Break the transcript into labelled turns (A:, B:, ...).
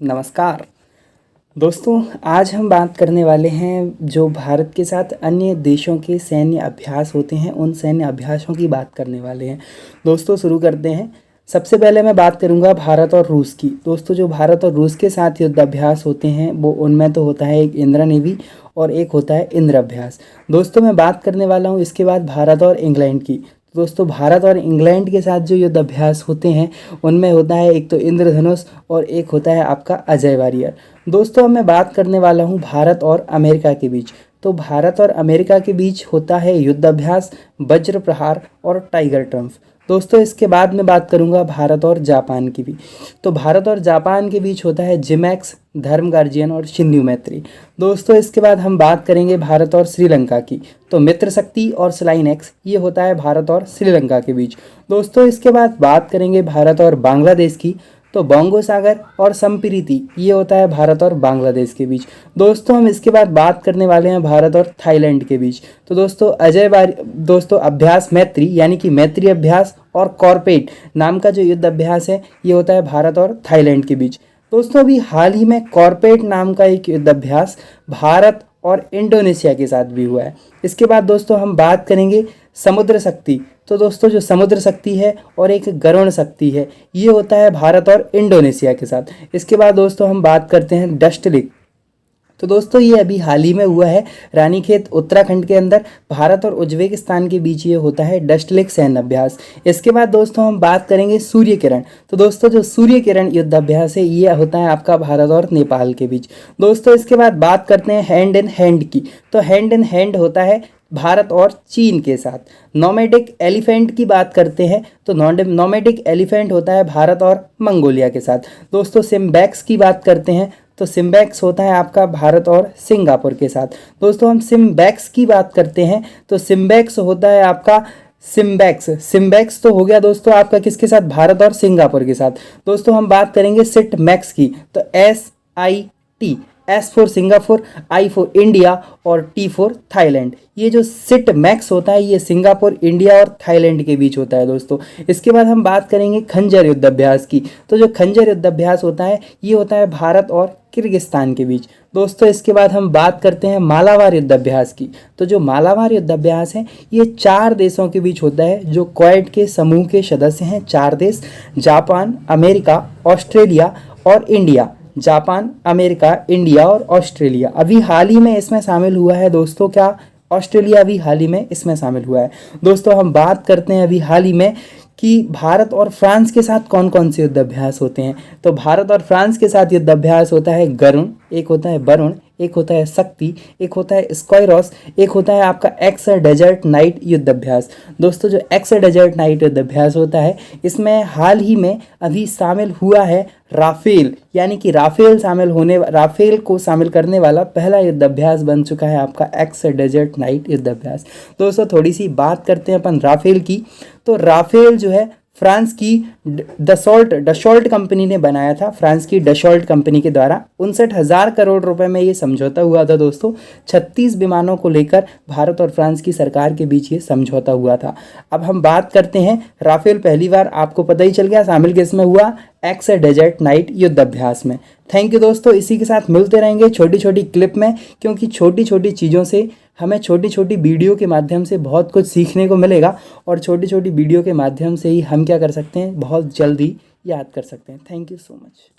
A: नमस्कार दोस्तों, आज हम बात करने वाले हैं जो भारत के साथ अन्य देशों के सैन्य अभ्यास होते हैं, उन सैन्य अभ्यासों की बात करने वाले हैं। दोस्तों शुरू करते हैं। सबसे पहले मैं बात करूंगा भारत और रूस की। दोस्तों जो भारत और रूस के साथ युद्ध अभ्यास होते हैं वो उनमें तो होता है एक इंदिरा नेवी और एक होता है इंद्र अभ्यास। दोस्तों मैं बात करने वाला हूँ इसके बाद भारत और इंग्लैंड की। दोस्तों भारत और इंग्लैंड के साथ जो युद्ध अभ्यास होते हैं उनमें होता है एक तो इंद्रधनुष और एक होता है आपका अजय वारियर। दोस्तों अब मैं बात करने वाला हूँ भारत और अमेरिका के बीच। तो भारत और अमेरिका के बीच होता है युद्ध अभ्यास वज्र प्रहार और टाइगर ट्रम्फ। दोस्तों इसके बाद मैं बात करूंगा भारत और जापान की भी। तो भारत और जापान के बीच होता है जिमैक्स धर्म गार्जियन और शिन्यू मैत्री। दोस्तों इसके बाद हम बात करेंगे भारत और श्रीलंका की। तो मित्र शक्ति और स्लाइन एक्स ये होता है भारत और श्रीलंका के बीच। दोस्तों इसके बाद बात करेंगे भारत और बांग्लादेश की। तो बोंगो सागर और संप्रीति ये होता है भारत और बांग्लादेश के बीच। दोस्तों हम इसके बाद बात करने वाले हैं भारत और थाईलैंड के बीच। तो दोस्तों अभ्यास मैत्री यानी कि मैत्री अभ्यास और कॉर्पेट नाम का जो युद्ध अभ्यास है ये होता है भारत और थाईलैंड के बीच। दोस्तों अभी हाल ही में कॉर्पेट नाम का एक युद्ध अभ्यास भारत और इंडोनेशिया के साथ भी हुआ है। इसके बाद दोस्तों हम बात करेंगे समुद्र शक्ति। तो दोस्तों जो समुद्र शक्ति है और एक गरुण शक्ति है ये होता है भारत और इंडोनेशिया के साथ। इसके बाद दोस्तों हम बात करते हैं डस्ट लेक। तो दोस्तों ये अभी हाल ही में हुआ है रानीखेत उत्तराखंड के अंदर। भारत और उज्बेकिस्तान के बीच ये होता है डस्ट लेक सैन्य अभ्यास। इसके बाद दोस्तों हम बात करेंगे सूर्य किरण। तो दोस्तों जो सूर्य किरण युद्ध अभ्यास है ये होता है आपका भारत और नेपाल के बीच। दोस्तों इसके बाद बात करते हैं हैंड इन हैंड की। तो हैंड इन हैंड होता है भारत और चीन के साथ। नोमैडिक एलिफेंट की बात करते हैं तो नोमैडिक एलिफेंट होता है भारत और मंगोलिया के साथ। दोस्तों सिम्बैक्स की बात करते हैं तो सिम्बैक्स होता है आपका भारत और सिंगापुर के साथ। दोस्तों हम सिम्बैक्स की बात करते हैं तो सिम्बैक्स होता है आपका सिम्बैक्स तो हो गया दोस्तों आपका किसके साथ, भारत और सिंगापुर के साथ। दोस्तों हम बात करेंगे सिट मैक्स की। तो SIT, S for Singapore, I for India और T फॉर थाईलैंड। ये जो सिट मैक्स होता है ये सिंगापुर, इंडिया और थाईलैंड के बीच होता है दोस्तों। इसके बाद हम बात करेंगे खंजर युद्ध अभ्यास की। तो जो खंजर युद्ध अभ्यास होता है ये होता है भारत और किर्गिस्तान के बीच। दोस्तों इसके बाद हम बात करते हैं मालाबार युद्ध अभ्यास की। तो जो मालाबार युद्ध अभ्यास है ये 4 देशों के बीच होता है जो क्वाड के समूह के सदस्य हैं। 4 देश जापान, अमेरिका, ऑस्ट्रेलिया और इंडिया। जापान, अमेरिका, इंडिया और ऑस्ट्रेलिया अभी हाल ही में इसमें शामिल हुआ है दोस्तों। क्या ऑस्ट्रेलिया अभी हाल ही में इसमें शामिल हुआ है। दोस्तों हम बात करते हैं अभी हाल ही में कि भारत और फ्रांस के साथ कौन कौन से युद्ध अभ्यास होते हैं। तो भारत और फ्रांस के साथ युद्ध अभ्यास होता है गरुण, एक होता है वरुण, एक होता है शक्ति, एक होता है स्क्वायरॉस, एक होता है आपका एक्स डेजर्ट नाइट युद्ध अभ्यास। दोस्तों जो एक्स डेजर्ट नाइट युद्ध अभ्यास होता है इसमें हाल ही में अभी शामिल हुआ है राफेल, यानी कि राफेल को शामिल करने वाला पहला युद्ध अभ्यास बन चुका है आपका एक्स डेजर्ट नाइट युद्ध अभ्यास। दोस्तों थोड़ी सी बात करते हैं अपन राफेल की। तो राफेल जो है फ्रांस की डसॉल्ट कंपनी ने बनाया था। फ्रांस की डसॉल्ट कंपनी के द्वारा 59,000 करोड़ रुपए में ये समझौता हुआ था दोस्तों। 36 विमानों को लेकर भारत और फ्रांस की सरकार के बीच ये समझौता हुआ था। अब हम बात करते हैं राफेल पहली बार आपको पता ही चल गया शामिल किसमें हुआ, एक्स डेजर्ट नाइट युद्ध अभ्यास में। थैंक यू दोस्तों, इसी के साथ मिलते रहेंगे छोटी छोटी क्लिप में, क्योंकि छोटी छोटी चीज़ों से हमें छोटी छोटी वीडियो के माध्यम से बहुत कुछ सीखने को मिलेगा और छोटी छोटी वीडियो के माध्यम से ही हम क्या कर सकते हैं, बहुत जल्दी याद कर सकते हैं। Thank you so much.